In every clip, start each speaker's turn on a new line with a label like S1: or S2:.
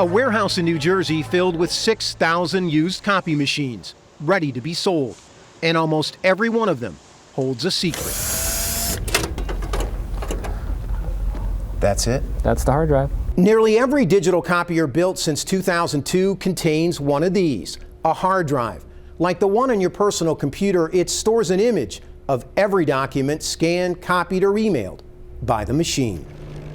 S1: A warehouse in New Jersey filled with 6,000 used copy machines, ready to be sold. And almost every one of them holds a secret.
S2: That's it?
S3: That's the hard drive.
S1: Nearly every digital copier built since 2002 contains one of these, a hard drive. Like the one on your personal computer, it stores an image of every document scanned, copied, or emailed by the machine.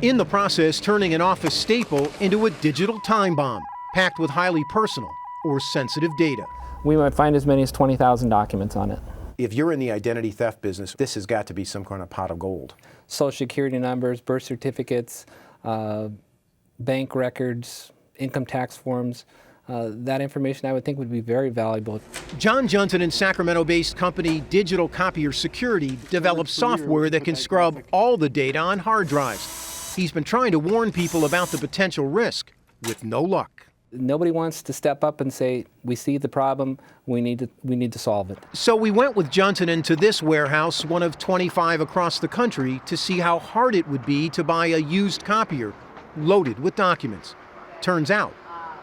S1: In the process, turning an office staple into a digital time bomb, packed with highly personal or sensitive data.
S3: We might find as many as 20,000 documents on it.
S1: If you're in the identity theft business, this has got to be some kind of pot of gold.
S3: Social security numbers, birth certificates, bank records, income tax forms. That information I would think would be very valuable.
S1: John Junton and Sacramento-based company Digital Copier Security develops software that can scrub all the data on hard drives. He's been trying to warn people about the potential risk, with no luck.
S3: Nobody wants to step up and say, we see the problem, we need to solve it.
S1: So we went with Junton into this warehouse, one of 25 across the country, to see how hard it would be to buy a used copier loaded with documents. Turns out,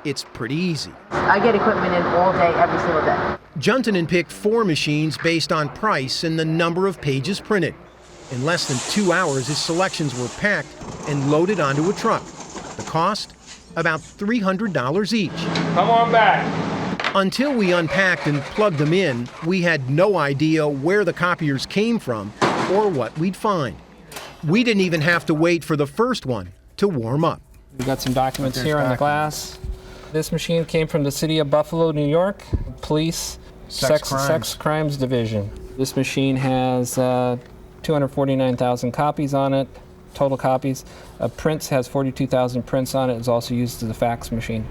S1: it's pretty easy.
S4: I get equipment in all day, every single day.
S1: Junton picked 4 machines based on price and the number of pages printed. In less than 2 hours, his selections were packed and loaded onto a truck. The cost? About $300 each.
S5: Come on back.
S1: Until we unpacked and plugged them in, we had no idea where the copiers came from or what we'd find. We didn't even have to wait for the first one to warm up.
S3: We've got some documents here on the glass. This machine came from the city of Buffalo, New York, Police Sex Crimes Division. This machine has 249,000 copies on it, total copies. Prints has 42,000 prints on it. It's also used as a fax machine.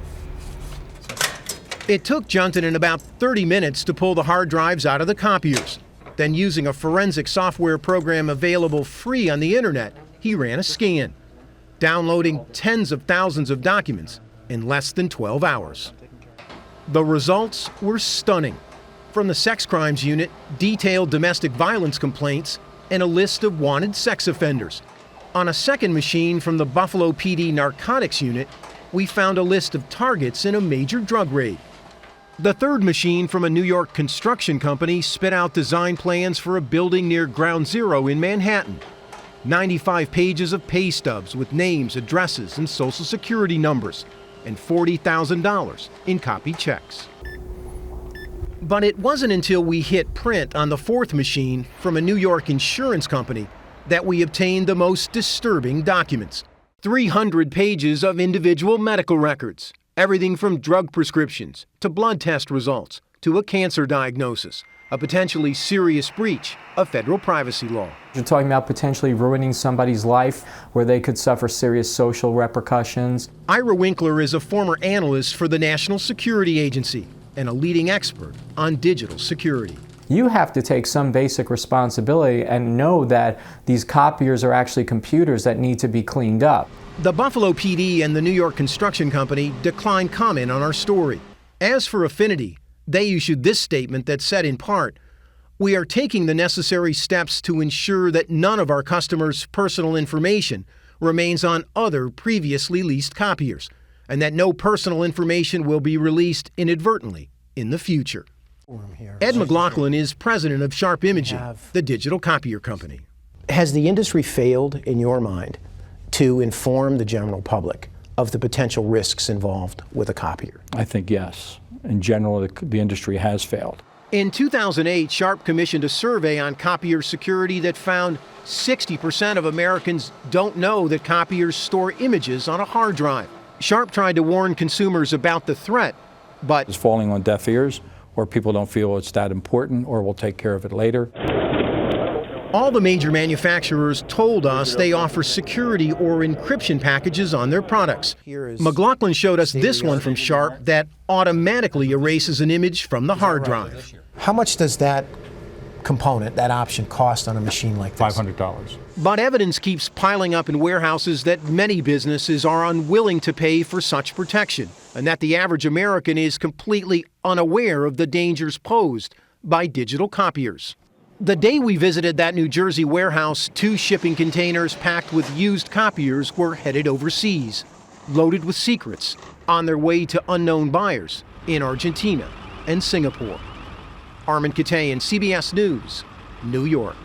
S1: It took Junton in about 30 minutes to pull the hard drives out of the copiers. Then, using a forensic software program available free on the internet, he ran a scan, downloading tens of thousands of documents in less than 12 hours. The results were stunning. From the sex crimes unit, detailed domestic violence complaints, and a list of wanted sex offenders. On a second machine from the Buffalo PD narcotics unit, we found a list of targets in a major drug raid. The third machine from a New York construction company spit out design plans for a building near Ground Zero in Manhattan. 95 pages of pay stubs with names, addresses, and social security numbers, and $40,000 in copy checks. But it wasn't until we hit print on the fourth machine from a New York insurance company that we obtained the most disturbing documents. 300 pages of individual medical records, everything from drug prescriptions to blood test results to a cancer diagnosis, a potentially serious breach of federal privacy law.
S6: You're talking about potentially ruining somebody's life where they could suffer serious social repercussions.
S1: Ira Winkler is a former analyst for the National Security Agency and a leading expert on digital security.
S6: You have to take some basic responsibility and know that these copiers are actually computers that need to be cleaned up.
S1: The Buffalo PD and the New York Construction Company declined comment on our story. As for Affinity, they issued this statement that said in part, "We are taking the necessary steps to ensure that none of our customers' personal information remains on other previously leased copiers, and that no personal information will be released inadvertently in the future." Ed McLaughlin is president of Sharp Imaging, the digital copier company. Has the industry failed, in your mind, to inform the general public of the potential risks involved with a copier?
S7: I think yes. In general, the industry has failed.
S1: In 2008, Sharp commissioned a survey on copier security that found 60% of Americans don't know that copiers store images on a hard drive. Sharp tried to warn consumers about the threat, but
S7: It's falling on deaf ears, or people don't feel it's that important, or we'll take care of it later.
S1: all the major manufacturers told us they offer security or encryption packages on their products. McLaughlin showed us this one from Sharp that automatically erases an image from the hard drive.
S2: How much does that component, that option, cost on a machine like this?
S7: $500.
S1: But evidence keeps piling up in warehouses that many businesses are unwilling to pay for such protection, and that the average American is completely unaware of the dangers posed by digital copiers. The day we visited that New Jersey warehouse, 2 shipping containers packed with used copiers were headed overseas. loaded with secrets on their way to unknown buyers in Argentina and Singapore. Armen Keteyian, CBS News, New York.